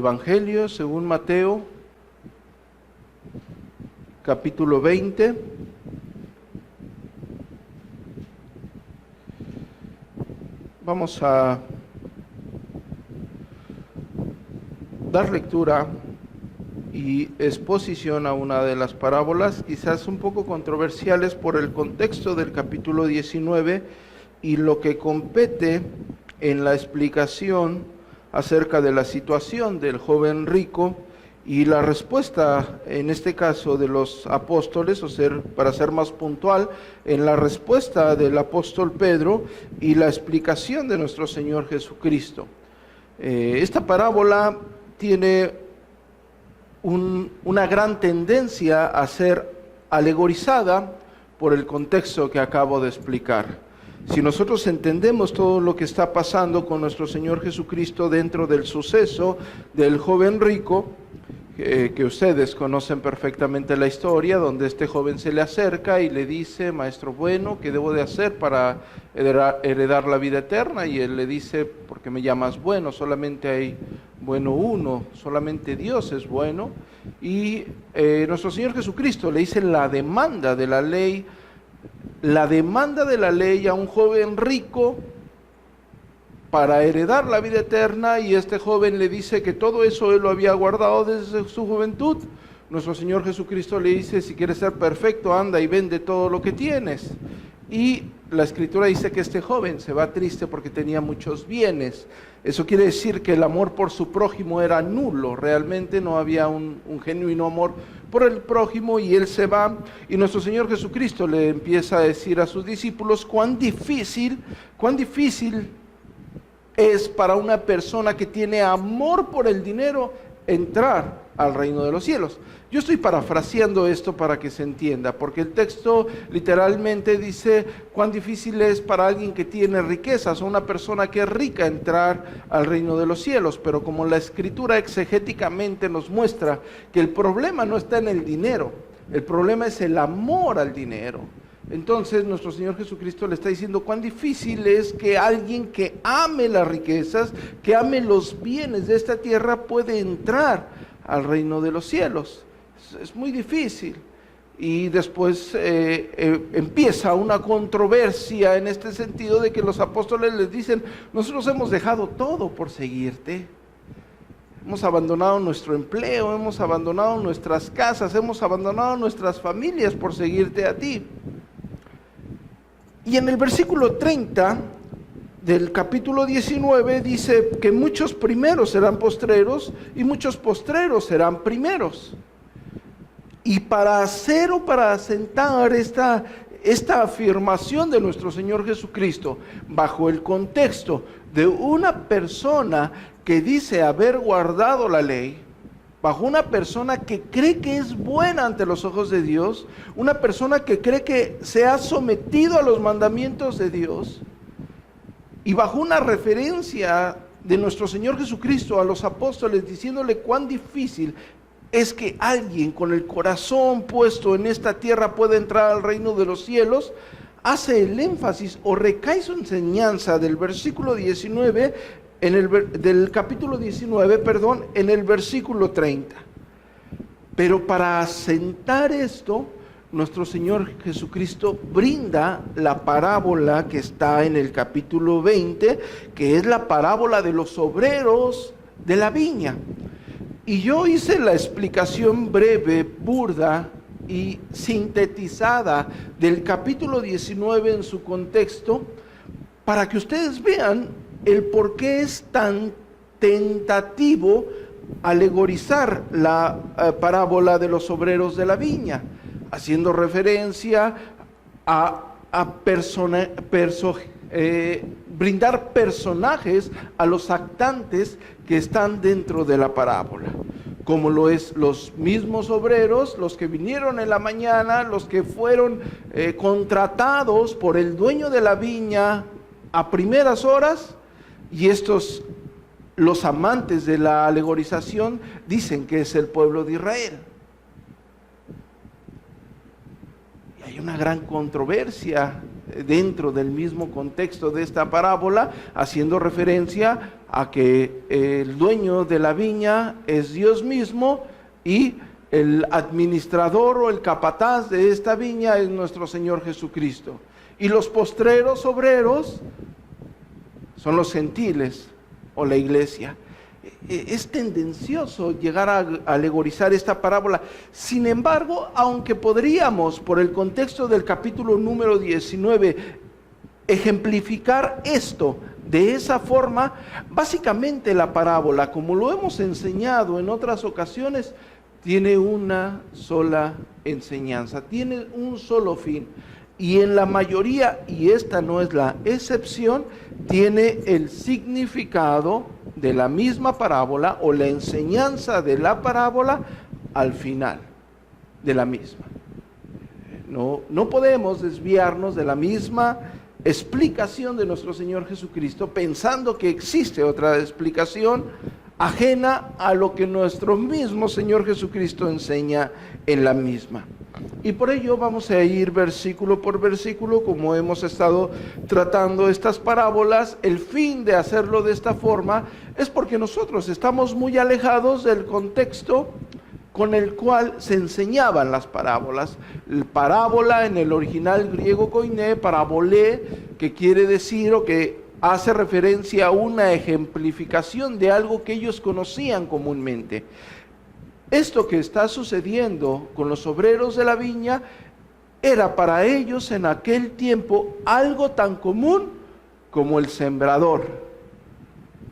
Evangelio según Mateo, capítulo 20. Vamos a dar lectura y exposición a una de las parábolas, quizás un poco controversiales por el contexto del capítulo 19 y lo que compete en la explicación acerca de la situación del joven rico y la respuesta, en este caso, de los apóstoles, para ser más puntual, en la respuesta del apóstol Pedro y la explicación de nuestro Señor Jesucristo. Esta parábola tiene una gran tendencia a ser alegorizada por el contexto que acabo de explicar. Si nosotros entendemos todo lo que está pasando con nuestro Señor Jesucristo dentro del suceso del joven rico, que ustedes conocen perfectamente la historia, donde este joven se le acerca y le dice: maestro bueno, ¿qué debo de hacer para heredar la vida eterna? Y él le dice: ¿por qué me llamas bueno? Solamente hay bueno uno, solamente Dios es bueno. Y nuestro Señor Jesucristo le dice la demanda de la ley a un joven rico para heredar la vida eterna, y este joven le dice que todo eso él lo había guardado desde su juventud. Nuestro Señor Jesucristo le dice: si quieres ser perfecto, anda y vende todo lo que tienes. Y la Escritura dice que este joven se va triste porque tenía muchos bienes. Eso quiere decir que el amor por su prójimo era nulo, realmente no había un genuino amor por el prójimo, y él se va, y nuestro Señor Jesucristo le empieza a decir a sus discípulos cuán difícil es para una persona que tiene amor por el dinero entrar al reino de los cielos. Yo estoy parafraseando esto para que se entienda, porque el texto literalmente dice cuán difícil es para alguien que tiene riquezas, o una persona que es rica, entrar al reino de los cielos. Pero como la Escritura exegéticamente nos muestra que el problema no está en el dinero, el problema es el amor al dinero. Entonces nuestro Señor Jesucristo le está diciendo cuán difícil es que alguien que ame las riquezas, que ame los bienes de esta tierra, puede entrar al reino de los cielos. Es muy difícil. Y después empieza una controversia en este sentido de que los apóstoles les dicen: nosotros hemos dejado todo por seguirte. Hemos abandonado nuestro empleo, hemos abandonado nuestras casas, hemos abandonado nuestras familias por seguirte a ti. Y en el versículo 30 del capítulo 19 dice que muchos primeros serán postreros y muchos postreros serán primeros. Y para hacer o para asentar esta afirmación de nuestro Señor Jesucristo bajo el contexto de una persona que dice haber guardado la ley, bajo una persona que cree que es buena ante los ojos de Dios, una persona que cree que se ha sometido a los mandamientos de Dios, y bajo una referencia de nuestro Señor Jesucristo a los apóstoles diciéndole cuán difícil es que alguien con el corazón puesto en esta tierra pueda entrar al reino de los cielos, hace el énfasis o recae su enseñanza del versículo 19 del capítulo 19, en el versículo 30. Pero para asentar esto, nuestro Señor Jesucristo brinda la parábola que está en el capítulo 20, que es la parábola de los obreros de la viña. Y yo hice la explicación breve, burda y sintetizada del capítulo 19 en su contexto, para que ustedes vean el por qué es tan tentativo alegorizar la parábola de los obreros de la viña, haciendo referencia a brindar personajes a los actantes que están dentro de la parábola, como lo es los mismos obreros, los que vinieron en la mañana, los que fueron contratados por el dueño de la viña a primeras horas, y estos, los amantes de la alegorización, dicen que es el pueblo de Israel. Y hay una gran controversia dentro del mismo contexto de esta parábola, haciendo referencia a que el dueño de la viña es Dios mismo y el administrador o el capataz de esta viña es nuestro Señor Jesucristo. Y los postreros obreros son los gentiles o la iglesia. Es tendencioso llegar a alegorizar esta parábola. Sin embargo, aunque podríamos, por el contexto del capítulo número 19, ejemplificar esto de esa forma, básicamente la parábola, como lo hemos enseñado en otras ocasiones, tiene una sola enseñanza, tiene un solo fin. Y en la mayoría, y esta no es la excepción, tiene el significado de la misma parábola o la enseñanza de la parábola al final de la misma. No podemos desviarnos de la misma explicación de nuestro Señor Jesucristo pensando que existe otra explicación ajena a lo que nuestro mismo Señor Jesucristo enseña en la misma. Y por ello vamos a ir versículo por versículo, como hemos estado tratando estas parábolas. El fin de hacerlo de esta forma es porque nosotros estamos muy alejados del contexto con el cual se enseñaban las parábolas. El parábola en el original griego koiné, parabolé, que quiere decir o que hace referencia a una ejemplificación de algo que ellos conocían comúnmente. Esto que está sucediendo con los obreros de la viña era para ellos en aquel tiempo algo tan común como el sembrador.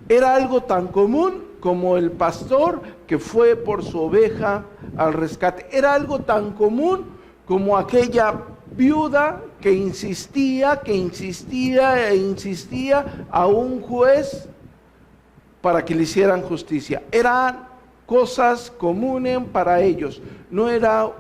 Era algo tan común como el pastor que fue por su oveja al rescate. Era algo tan común como aquella viuda que insistía a un juez para que le hicieran justicia. Eran cosas comunes para ellos. No era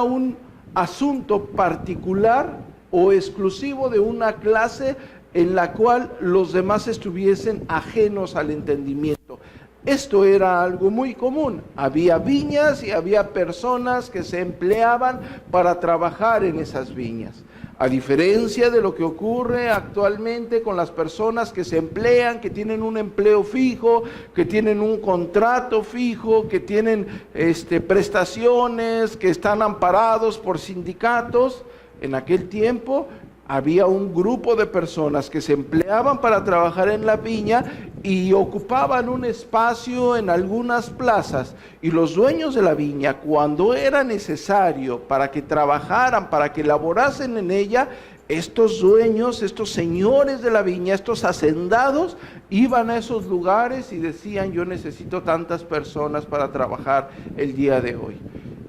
un asunto particular o exclusivo de una clase en la cual los demás estuviesen ajenos al entendimiento. Esto era algo muy común. Había viñas y había personas que se empleaban para trabajar en esas viñas. A diferencia de lo que ocurre actualmente con las personas que se emplean, que tienen un empleo fijo, que tienen un contrato fijo, que tienen prestaciones, que están amparados por sindicatos, en aquel tiempo había un grupo de personas que se empleaban para trabajar en la viña y ocupaban un espacio en algunas plazas, y los dueños de la viña, cuando era necesario para que trabajaran, para que laborasen en ella, estos dueños, estos señores de la viña, estos hacendados, iban a esos lugares y decían: yo necesito tantas personas para trabajar el día de hoy.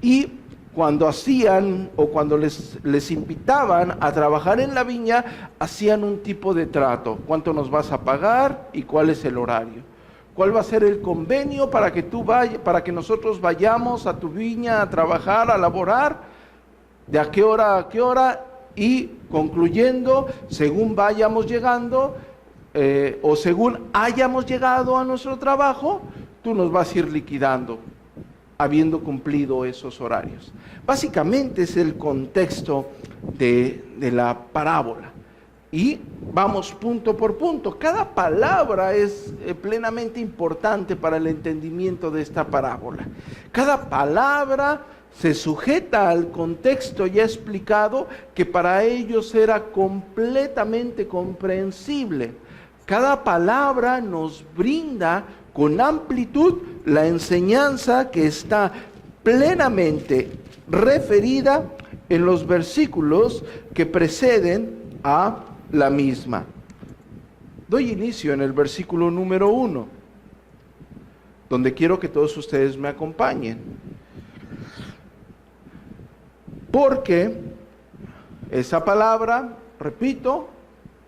Y cuando hacían o cuando les invitaban a trabajar en la viña, hacían un tipo de trato. ¿Cuánto nos vas a pagar y cuál es el horario? ¿Cuál va a ser el convenio para que nosotros vayamos a tu viña a trabajar, a laborar? ¿De a qué hora a qué hora? Y concluyendo, según vayamos llegando o según hayamos llegado a nuestro trabajo, tú nos vas a ir liquidando, habiendo cumplido esos horarios. Básicamente es el contexto de la parábola. Y vamos punto por punto. Cada palabra es plenamente importante para el entendimiento de esta parábola. Cada palabra se sujeta al contexto ya explicado, que para ellos era completamente comprensible. Cada palabra nos brinda con amplitud la enseñanza que está plenamente referida en los versículos que preceden a la misma. Doy inicio en el versículo número 1, donde quiero que todos ustedes me acompañen. Porque esa palabra, repito,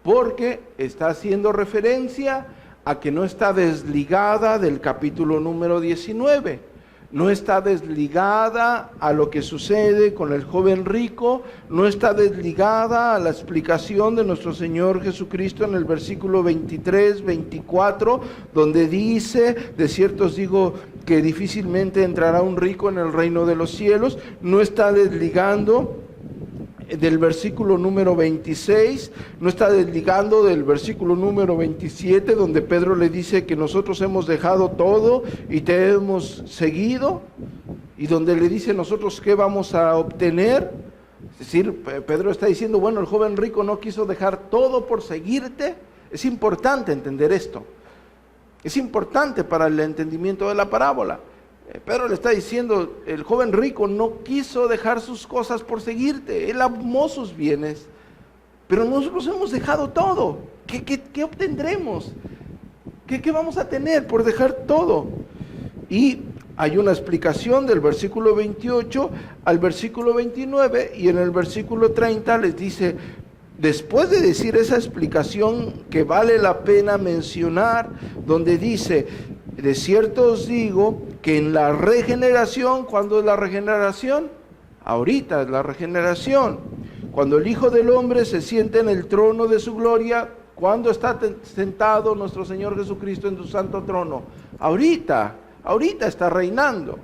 porque está haciendo referencia a que no está desligada del capítulo número 19, no está desligada a lo que sucede con el joven rico, no está desligada a la explicación de nuestro Señor Jesucristo en el versículo 23, 24, donde dice: de cierto os digo que difícilmente entrará un rico en el reino de los cielos. No está desligando del versículo número 26, no está desligando del versículo número 27, donde Pedro le dice que nosotros hemos dejado todo y te hemos seguido, y donde le dice nosotros qué vamos a obtener. Es decir, Pedro está diciendo, bueno, el joven rico no quiso dejar todo por seguirte. Es importante entender esto. Es importante para el entendimiento de la parábola. Pedro le está diciendo, el joven rico no quiso dejar sus cosas por seguirte, él amó sus bienes, pero nosotros hemos dejado todo. ¿Qué obtendremos? ¿Qué vamos a tener por dejar todo? Y hay una explicación del versículo 28 al versículo 29, y en el versículo 30 les dice, después de decir esa explicación que vale la pena mencionar, donde dice, de cierto os digo que en la regeneración, ¿cuándo es la regeneración? Ahorita es la regeneración. Cuando el Hijo del Hombre se siente en el trono de su gloria, ¿cuándo está sentado nuestro Señor Jesucristo en su santo trono? Ahorita está reinando.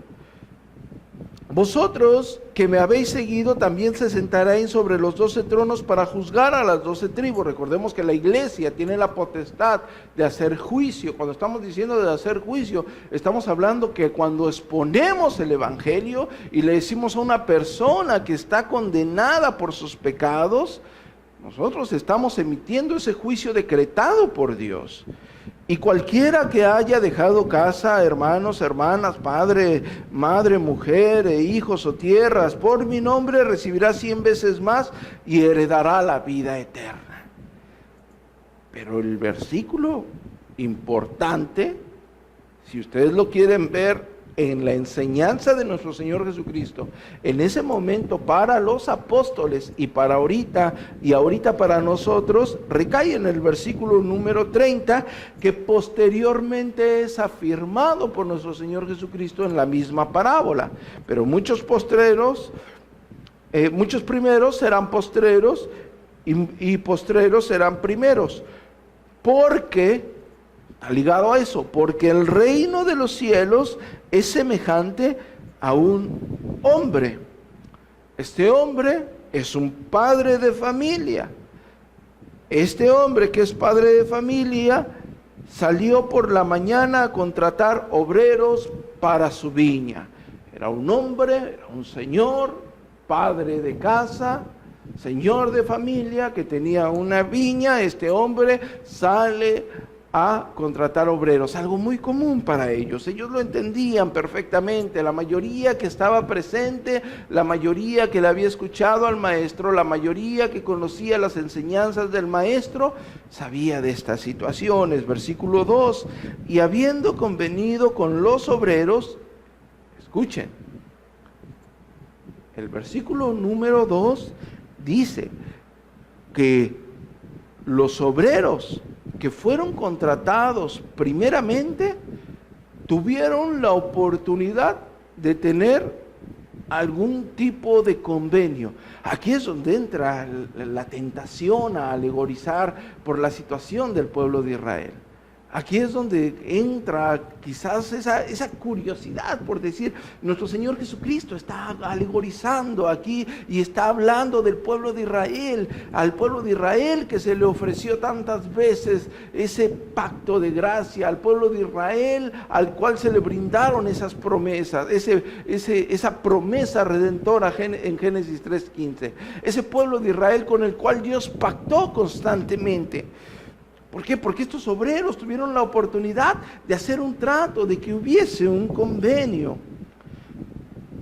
Vosotros que me habéis seguido también se sentaréis sobre los 12 tronos para juzgar a las 12 tribus. Recordemos que la iglesia tiene la potestad de hacer juicio. Cuando estamos diciendo de hacer juicio, estamos hablando que cuando exponemos el evangelio y le decimos a una persona que está condenada por sus pecados, nosotros estamos emitiendo ese juicio decretado por Dios. Y cualquiera que haya dejado casa, hermanos, hermanas, padre, madre, mujer, hijos o tierras, por mi nombre recibirá 100 veces más y heredará la vida eterna. Pero el versículo importante, si ustedes lo quieren ver en la enseñanza de nuestro Señor Jesucristo, en ese momento para los apóstoles y para ahorita, y ahorita para nosotros, recae en el versículo número 30, que posteriormente es afirmado por nuestro Señor Jesucristo en la misma parábola. Pero muchos primeros serán postreros, y postreros serán primeros, porque está ligado a eso, porque el reino de los cielos es semejante a un hombre. Este hombre es un padre de familia. Este hombre que es padre de familia salió por la mañana a contratar obreros para su viña. Era un hombre, era un señor, padre de casa, señor de familia que tenía una viña. Este hombre sale a contratar obreros, algo muy común para ellos. Ellos lo entendían perfectamente. La mayoría que estaba presente, la mayoría que le había escuchado al maestro, la mayoría que conocía las enseñanzas del maestro, sabía de estas situaciones. Versículo 2, y habiendo convenido con los obreros, escuchen, el versículo número 2 dice que los obreros que fueron contratados primeramente tuvieron la oportunidad de tener algún tipo de convenio. Aquí es donde entra la tentación a alegorizar por la situación del pueblo de Israel. Aquí es donde entra quizás esa curiosidad por decir, nuestro Señor Jesucristo está alegorizando aquí y está hablando del pueblo de Israel, al pueblo de Israel que se le ofreció tantas veces ese pacto de gracia, al pueblo de Israel al cual se le brindaron esas promesas, esa promesa redentora en Génesis 3:15, ese pueblo de Israel con el cual Dios pactó constantemente. ¿Por qué? Porque estos obreros tuvieron la oportunidad de hacer un trato, de que hubiese un convenio.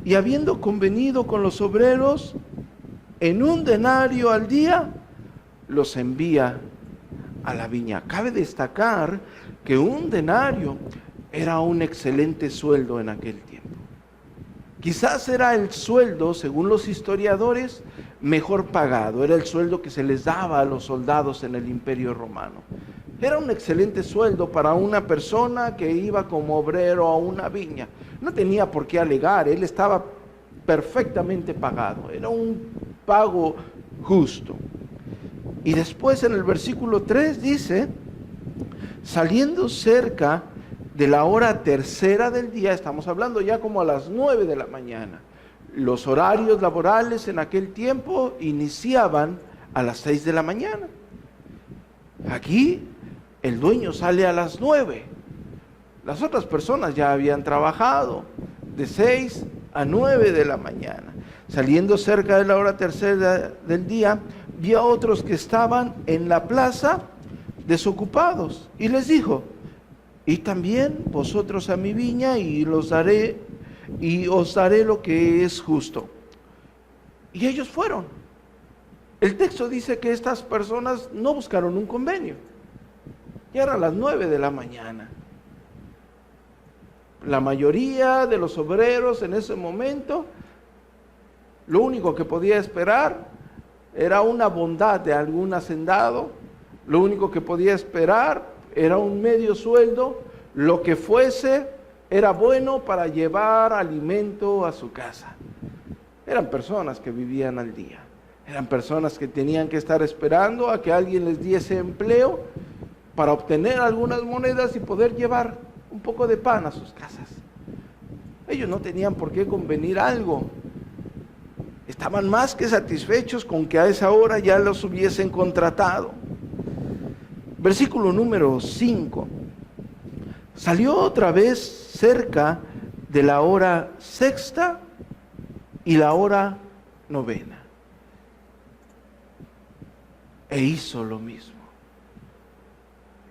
Y habiendo convenido con los obreros, en 1 denario al día, los envía a la viña. Cabe destacar que 1 denario era un excelente sueldo en aquel tiempo. Quizás era el sueldo, según los historiadores, mejor pagado. Era el sueldo que se les daba a los soldados en el Imperio Romano. Era un excelente sueldo para una persona que iba como obrero a una viña. No tenía por qué alegar, él estaba perfectamente pagado. Era un pago justo. Y después en el versículo 3 dice, saliendo cerca de la hora tercera del día, estamos hablando ya como a las 9 de la mañana, Los horarios laborales en aquel tiempo iniciaban a las 6 de la mañana. Aquí el dueño sale a las 9. Las otras personas ya habían trabajado de 6 a 9 de la mañana. Saliendo cerca de la hora tercera del día, vi a otros que estaban en la plaza desocupados y les dijo: y también vosotros a mi viña y os daré lo que es justo. Y ellos fueron. El texto dice que estas personas no buscaron un convenio. Ya eran las 9 de la mañana. La mayoría de los obreros en ese momento, lo único que podía esperar era una bondad de algún hacendado, lo único que podía esperar era un medio sueldo, lo que fuese era bueno para llevar alimento a su casa. Eran personas que vivían al día, eran personas que tenían que estar esperando a que alguien les diese empleo para obtener algunas monedas y poder llevar un poco de pan a sus casas. Ellos no tenían por qué convenir algo. Estaban más que satisfechos con que a esa hora ya los hubiesen contratado. Versículo número 5. Salió otra vez cerca de la hora sexta y la hora novena. E hizo lo mismo.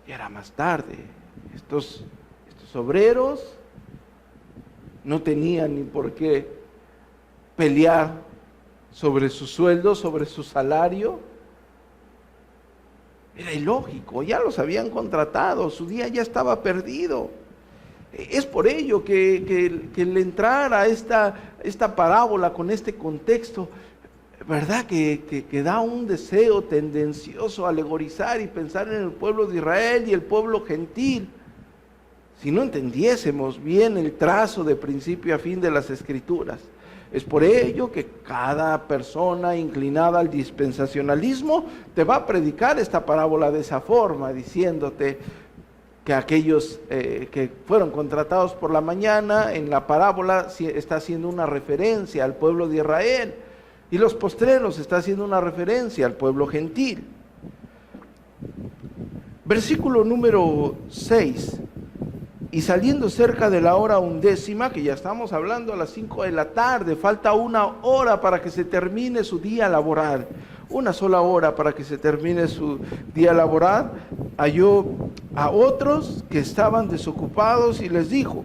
Ya era más tarde. Estos obreros no tenían ni por qué pelear sobre su sueldo, sobre su salario. Era ilógico, ya los habían contratado, su día ya estaba perdido. Es por ello que el entrar a esta parábola con este contexto, ¿verdad? Que da un deseo tendencioso a alegorizar y pensar en el pueblo de Israel y el pueblo gentil. Si no entendiésemos bien el trazo de principio a fin de las Escrituras. Es por ello que cada persona inclinada al dispensacionalismo te va a predicar esta parábola de esa forma, diciéndote que aquellos que fueron contratados por la mañana, en la parábola está haciendo una referencia al pueblo de Israel, y los postreros está haciendo una referencia al pueblo gentil. Versículo número 6. Y saliendo cerca de la hora 11, que ya estamos hablando a las 5 de la tarde, falta una hora para que se termine su día laboral, una sola hora para que se termine su día laboral, halló a otros que estaban desocupados y les dijo: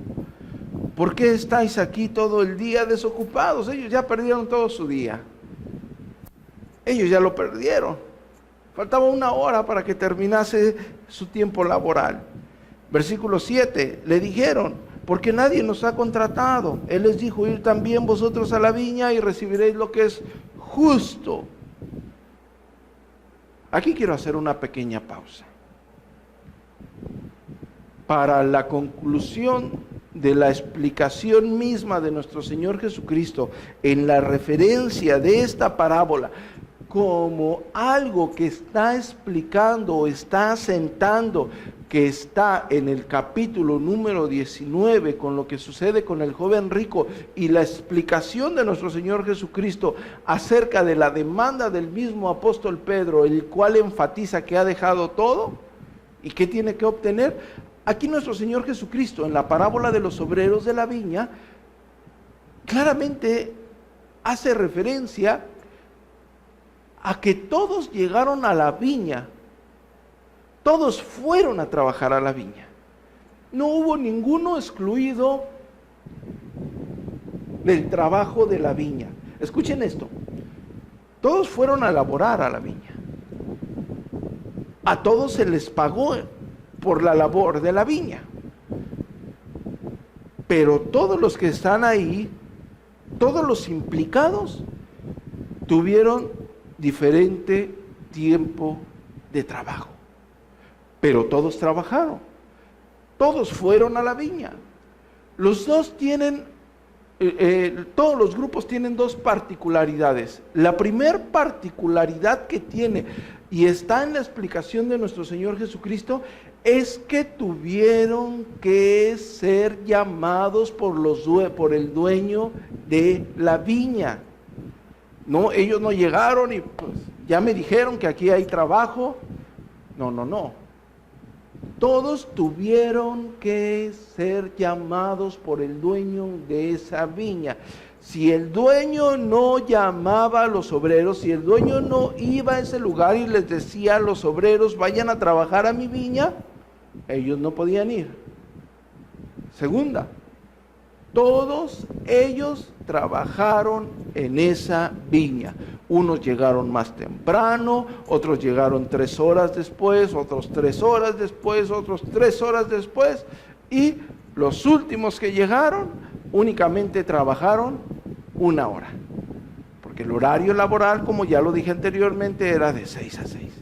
¿por qué estáis aquí todo el día desocupados? Ellos ya perdieron todo su día, ellos ya lo perdieron, faltaba una hora para que terminase su tiempo laboral. Versículo 7, le dijeron: porque nadie nos ha contratado. Él les dijo: ir también vosotros a la viña y recibiréis lo que es justo. Aquí quiero hacer una pequeña pausa para la conclusión de la explicación misma de nuestro Señor Jesucristo en la referencia de esta parábola como algo que está explicando o está asentando, que está en el capítulo número 19 con lo que sucede con el joven rico y la explicación de nuestro Señor Jesucristo acerca de la demanda del mismo apóstol Pedro, el cual enfatiza que ha dejado todo y que tiene que obtener. Aquí nuestro Señor Jesucristo en la parábola de los obreros de la viña claramente hace referencia a que todos llegaron a la viña. Todos fueron a trabajar a la viña. No hubo ninguno excluido del trabajo de la viña. Escuchen esto. Todos fueron a laborar a la viña. A todos se les pagó por la labor de la viña. Pero todos los que están ahí, todos los implicados, tuvieron diferente tiempo de trabajo. Pero todos trabajaron, todos fueron a la viña. Los dos tienen, todos los grupos tienen dos particularidades. La primera particularidad que tiene, y está en la explicación de nuestro Señor Jesucristo, es que tuvieron que ser llamados por el dueño de la viña. No, ellos no llegaron y pues ya me dijeron que aquí hay trabajo. No. Todos tuvieron que ser llamados por el dueño de esa viña. Si el dueño no llamaba a los obreros, si el dueño no iba a ese lugar y les decía a los obreros, vayan a trabajar a mi viña, ellos no podían ir. Segunda, todos ellos trabajaron en esa viña. Unos llegaron más temprano, otros llegaron 3 horas después, otros 3 horas después, otros 3 horas después, y los últimos que llegaron únicamente trabajaron 1 hora, porque el horario laboral, como ya lo dije anteriormente, era de 6 a 6.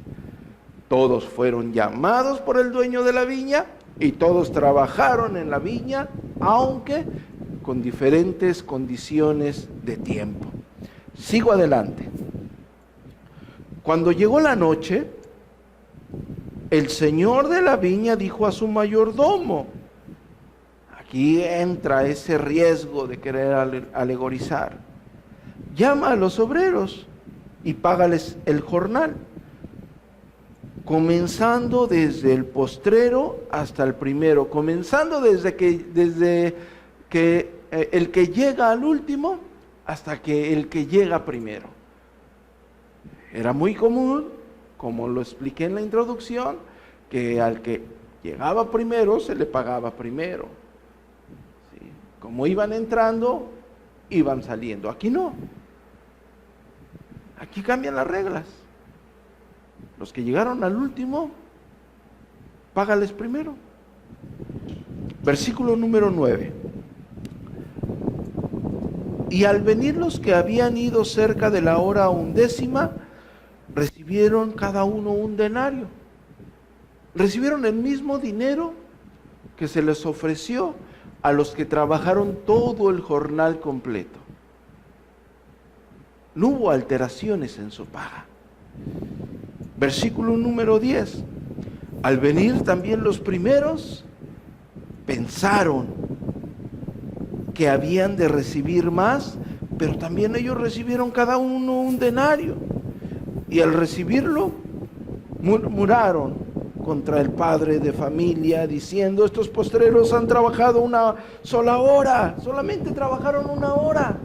Todos fueron llamados por el dueño de la viña y todos trabajaron en la viña, aunque con diferentes condiciones de tiempo. Sigo adelante. Cuando llegó la noche, el señor de la viña dijo a su mayordomo, aquí entra ese riesgo de querer alegorizar, llama a los obreros y págales el jornal, comenzando desde el postrero hasta el primero, comenzando desde que el que llega al último hasta que el que llega primero. Era muy común, como lo expliqué en la introducción, que al que llegaba primero se le pagaba primero. ¿Sí? Como iban entrando, iban saliendo. Aquí no. Aquí cambian las reglas. Los que llegaron al último, págales primero. Versículo número 9. Y al venir los que habían ido cerca de la hora 11, recibieron cada uno un denario. Recibieron el mismo dinero que se les ofreció a los que trabajaron todo el jornal completo. No hubo alteraciones en su paga. Versículo número 10. Al venir también los primeros, pensaron que habían de recibir más, pero también ellos recibieron cada uno un denario. Y al recibirlo, murmuraron contra el padre de familia, diciendo, estos postreros han trabajado 1 sola hora, solamente trabajaron 1 hora.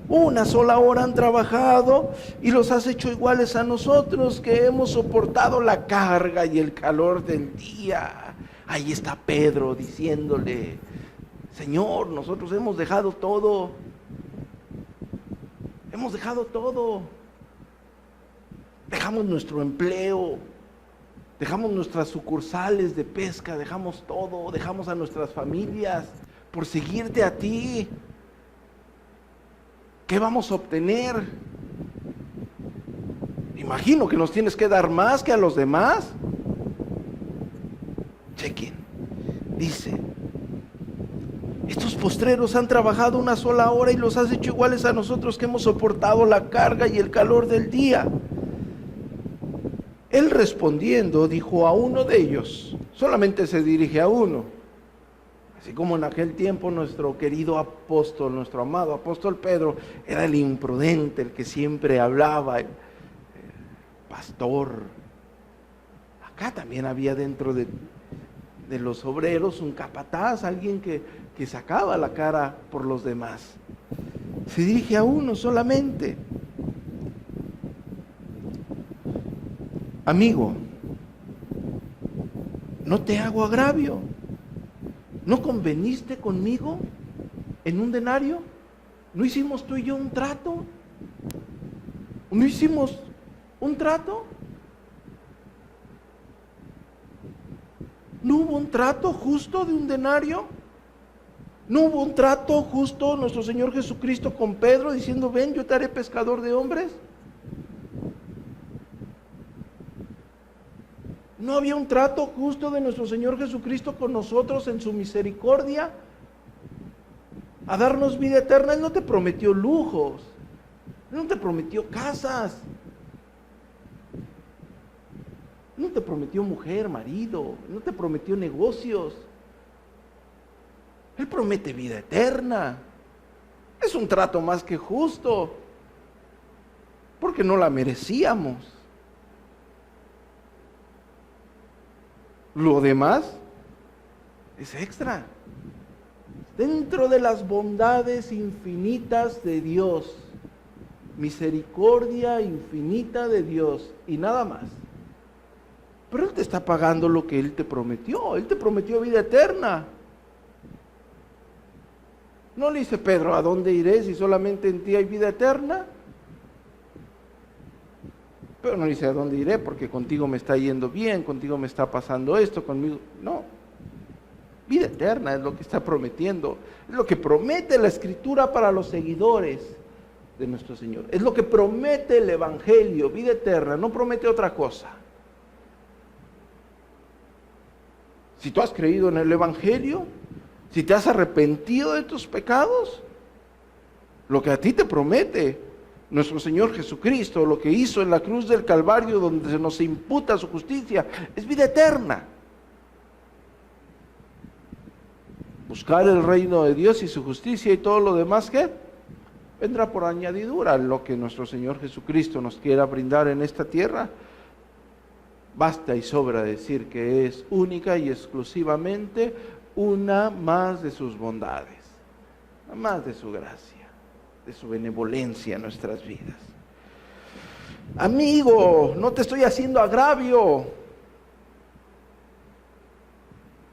1 sola hora han trabajado y los has hecho iguales a nosotros que hemos soportado la carga y el calor del día. Ahí está Pedro diciéndole, Señor, nosotros hemos dejado todo. Hemos dejado todo. Dejamos nuestro empleo, dejamos nuestras sucursales de pesca, dejamos todo, dejamos a nuestras familias por seguirte a ti. ¿Qué vamos a obtener? Imagino que nos tienes que dar más que a los demás. Chequen, dice, estos postreros han trabajado 1 sola hora y los has hecho iguales a nosotros que hemos soportado la carga y el calor del día. Él respondiendo dijo a uno de ellos, solamente se dirige a uno, así como en aquel tiempo nuestro querido apóstol, nuestro amado apóstol Pedro, era el imprudente, el que siempre hablaba, el pastor. Acá también había dentro de los obreros un capataz, alguien que sacaba la cara por los demás. Se dirige a uno solamente. Amigo, no te hago agravio. ¿No conveniste conmigo en un denario? ¿No hicimos tú y yo un trato? ¿No hicimos un trato? ¿No hubo un trato justo de un denario? ¿No hubo un trato justo nuestro Señor Jesucristo con Pedro diciendo, ven, yo te haré pescador de hombres? ¿No había un trato justo de nuestro Señor Jesucristo con nosotros en su misericordia? A darnos vida eterna. Él no te prometió lujos, Él no te prometió casas. No te prometió mujer, marido, no te prometió negocios. Él promete vida eterna. Es un trato más que justo, porque no la merecíamos. Lo demás es extra. Dentro de las bondades infinitas de Dios, misericordia infinita de Dios y nada más. Pero Él te está pagando lo que Él te prometió. Él te prometió vida eterna. ¿No le dice Pedro, a dónde iré si solamente en ti hay vida eterna? Pero no dice a dónde iré porque contigo me está yendo bien, contigo me está pasando esto, conmigo. No. Vida eterna es lo que está prometiendo. Es lo que promete la Escritura para los seguidores de nuestro Señor. Es lo que promete el Evangelio, vida eterna. No promete otra cosa. Si tú has creído en el Evangelio, si te has arrepentido de tus pecados, lo que a ti te promete nuestro Señor Jesucristo, lo que hizo en la cruz del Calvario, donde se nos imputa su justicia, es vida eterna. Buscar el reino de Dios y su justicia y todo lo demás que vendrá por añadidura. Lo que nuestro Señor Jesucristo nos quiera brindar en esta tierra, basta y sobra decir que es única y exclusivamente una más de sus bondades, una más de su gracia, de su benevolencia en nuestras vidas. Amigo, no te estoy haciendo agravio.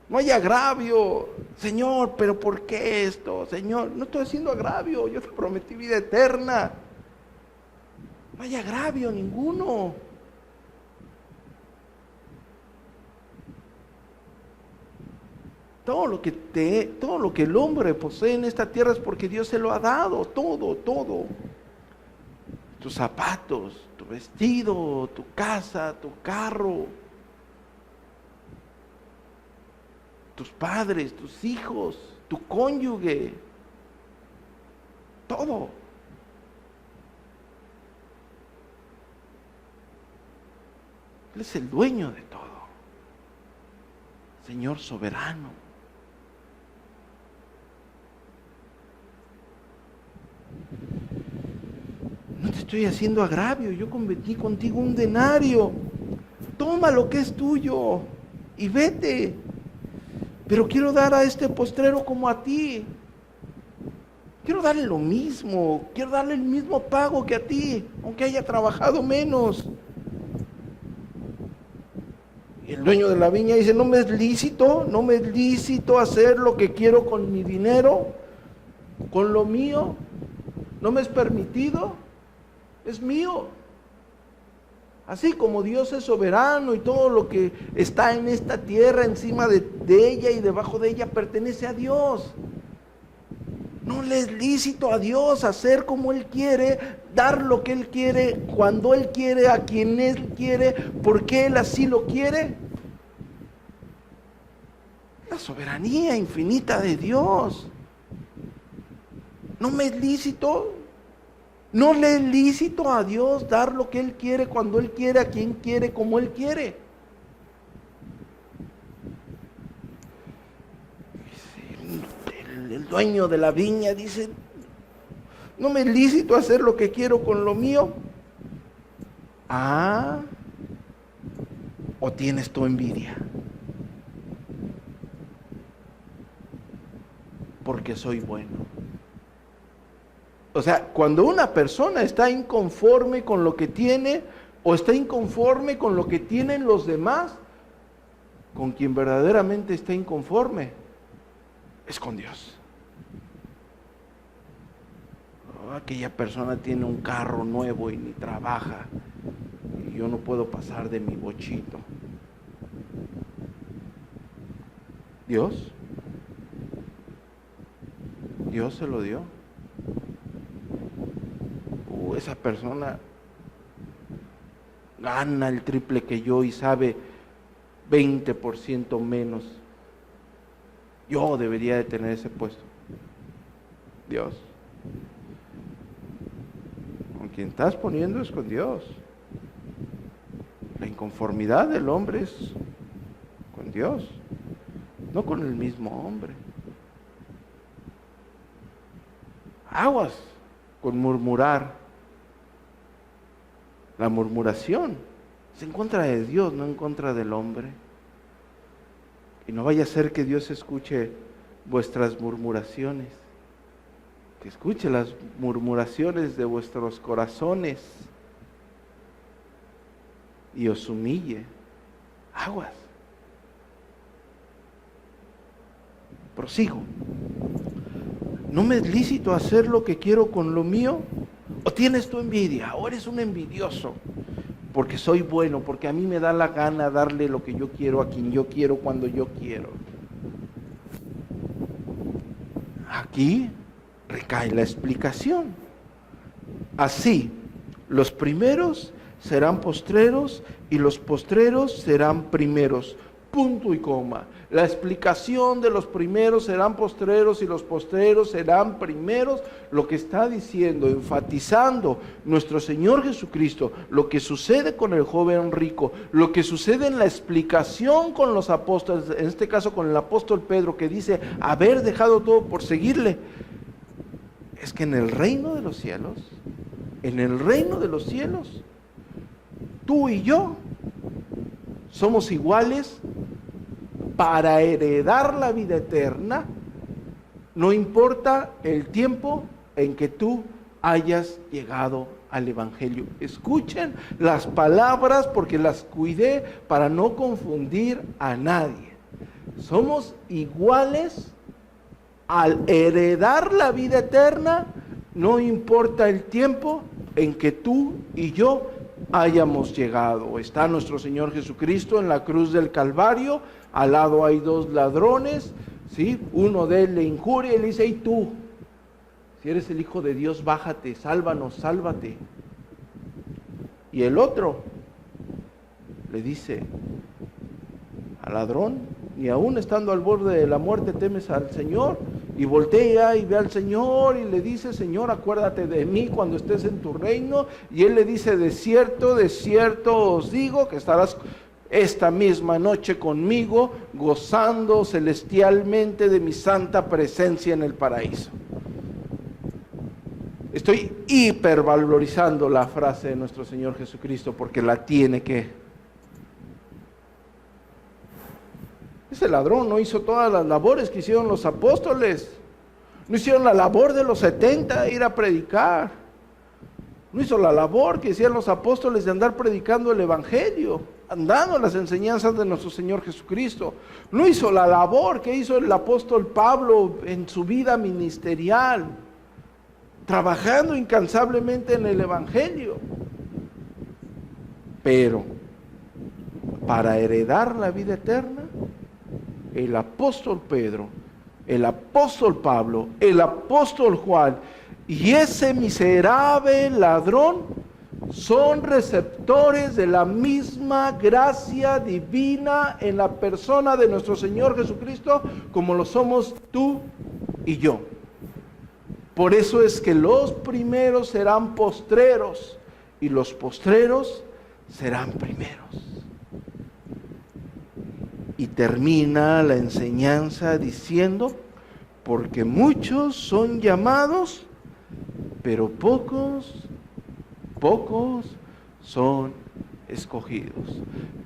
No hay agravio. Señor, pero ¿por qué esto? Señor, no estoy haciendo agravio. Yo te prometí vida eterna. No hay agravio ninguno. Todo lo que el hombre posee en esta tierra es porque Dios se lo ha dado, todo. Tus zapatos, tu vestido, tu casa, tu carro, tus padres, tus hijos, tu cónyuge, todo. Él es el dueño de todo, Señor soberano. No te estoy haciendo agravio, yo convertí contigo un denario. Toma lo que es tuyo y vete. Pero quiero dar a este postrero como a ti. Quiero darle lo mismo, quiero darle el mismo pago que a ti, aunque haya trabajado menos. Y el dueño de la viña dice, no me es lícito hacer lo que quiero con mi dinero, con lo mío, no me es permitido, es mío. Así como Dios es soberano y todo lo que está en esta tierra, encima de ella y debajo de ella, pertenece a Dios. No le es lícito a Dios hacer como Él quiere, dar lo que Él quiere, cuando Él quiere, a quien Él quiere, porque Él así lo quiere. La soberanía infinita de Dios. No me es lícito. No le es lícito a Dios dar lo que Él quiere, cuando Él quiere, a quien quiere, como Él quiere. El dueño de la viña dice, no me es lícito hacer lo que quiero con lo mío. Ah, o tienes tu envidia. Porque soy bueno. O sea, cuando una persona está inconforme con lo que tiene o está inconforme con lo que tienen los demás, con quien verdaderamente está inconforme es con Dios. Oh, aquella persona tiene un carro nuevo y ni trabaja y yo no puedo pasar de mi bochito. Dios se lo dio. Esa persona gana el triple que yo y sabe 20% menos. Yo debería de tener ese puesto. Dios. Con quien estás poniendo es con Dios. La inconformidad del hombre es con Dios, no con el mismo hombre. Aguas con murmurar. La murmuración es en contra de Dios, no en contra del hombre. Y no vaya a ser que Dios escuche vuestras murmuraciones, que escuche las murmuraciones de vuestros corazones y os humille. Aguas. Prosigo. ¿No me es lícito hacer lo que quiero con lo mío? ¿O tienes tu envidia? ¿O eres un envidioso? Porque soy bueno, porque a mí me da la gana darle lo que yo quiero a quien yo quiero, cuando yo quiero. Aquí recae la explicación. Así, los primeros serán postreros y los postreros serán primeros. Punto y coma. La explicación de los primeros serán postreros y los postreros serán primeros, lo que está diciendo, enfatizando nuestro Señor Jesucristo, lo que sucede con el joven rico, lo que sucede en la explicación con los apóstoles, en este caso con el apóstol Pedro, que dice haber dejado todo por seguirle, es que en el reino de los cielos, tú y yo somos iguales para heredar la vida eterna, no importa el tiempo en que tú hayas llegado al Evangelio. Escuchen las palabras porque las cuidé para no confundir a nadie. Somos iguales al heredar la vida eterna, no importa el tiempo en que tú y yo hayamos llegado. Está nuestro Señor Jesucristo en la cruz del Calvario, al lado hay dos ladrones, ¿sí? Uno de él le injuria y le dice: ¿y tú? Si eres el Hijo de Dios, bájate, sálvanos, sálvate. Y el otro le dice al ladrón: ni aún estando al borde de la muerte temes al Señor. Y voltea y ve al Señor y le dice: Señor, acuérdate de mí cuando estés en tu reino. Y él le dice: de cierto os digo que estarás esta misma noche conmigo, gozando celestialmente de mi santa presencia en el paraíso. Estoy hipervalorizando la frase de nuestro Señor Jesucristo porque la tiene que. Ese ladrón no hizo todas las labores que hicieron los apóstoles. No hicieron la labor de los 70 de ir a predicar. No hizo la labor que hicieron los apóstoles de andar predicando el Evangelio, andando en las enseñanzas de nuestro Señor Jesucristo. No hizo la labor que hizo el apóstol Pablo en su vida ministerial, trabajando incansablemente en el Evangelio. Pero para heredar la vida eterna, el apóstol Pedro, el apóstol Pablo, el apóstol Juan y ese miserable ladrón son receptores de la misma gracia divina en la persona de nuestro Señor Jesucristo, como lo somos tú y yo. Por eso es que los primeros serán postreros y los postreros serán primeros. Y termina la enseñanza diciendo: porque muchos son llamados, pero pocos son escogidos.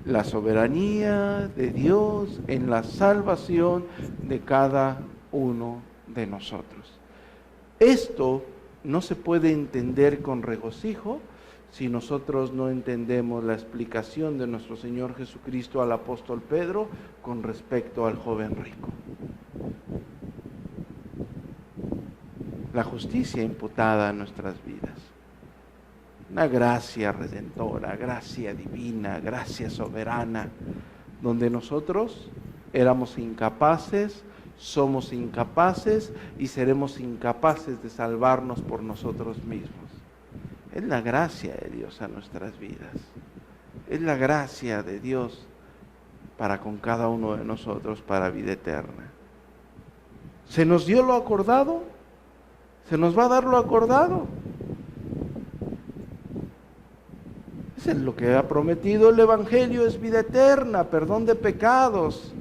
La soberanía de Dios en la salvación de cada uno de nosotros. Esto no se puede entender con regocijo si nosotros no entendemos la explicación de nuestro Señor Jesucristo al apóstol Pedro con respecto al joven rico. La justicia imputada a nuestras vidas, una gracia redentora, gracia divina, gracia soberana, donde nosotros éramos incapaces, somos incapaces y seremos incapaces de salvarnos por nosotros mismos. Es la gracia de Dios a nuestras vidas. Es la gracia de Dios para con cada uno de nosotros para vida eterna. ¿Se nos dio lo acordado? ¿Se nos va a dar lo acordado? Es lo que ha prometido el Evangelio es vida eterna, perdón de pecados.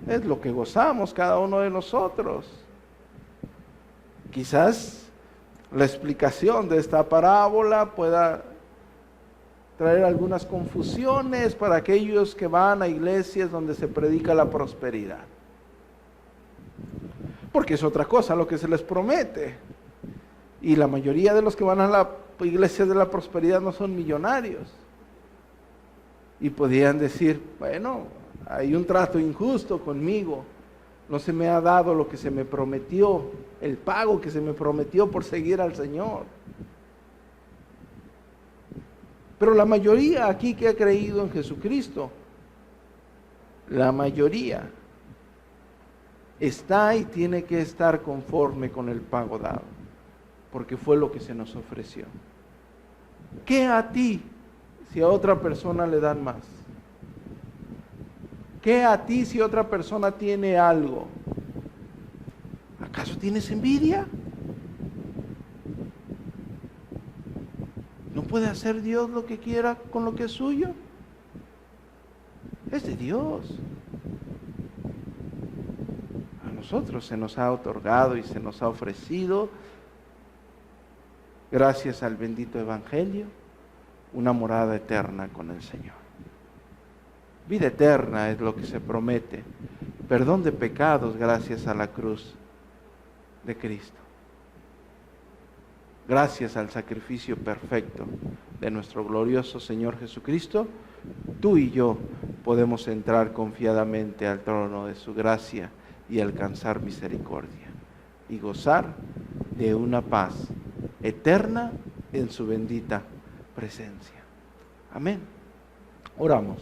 Es lo que gozamos cada uno de nosotros. Quizás la explicación de esta parábola pueda traer algunas confusiones para aquellos que van a iglesias donde se predica la prosperidad. Porque es otra cosa lo que se les promete. Y la mayoría de los que van a las iglesias de la prosperidad no son millonarios. Y podían decir, bueno, hay un trato injusto conmigo. No se me ha dado lo que se me prometió, el pago que se me prometió por seguir al Señor. Pero la mayoría aquí que ha creído en Jesucristo, la mayoría está y tiene que estar conforme con el pago dado, porque fue lo que se nos ofreció. ¿Qué a ti si a otra persona le dan más? ¿Qué a ti si otra persona tiene algo? ¿Acaso tienes envidia? ¿No puede hacer Dios lo que quiera con lo que es suyo? Es de Dios. A nosotros se nos ha otorgado y se nos ha ofrecido, gracias al bendito Evangelio, una morada eterna con el Señor. Vida eterna es lo que se promete. Perdón de pecados gracias a la cruz de Cristo. Gracias al sacrificio perfecto de nuestro glorioso Señor Jesucristo, tú y yo podemos entrar confiadamente al trono de su gracia y alcanzar misericordia y gozar de una paz eterna en su bendita presencia. Amén. Oramos.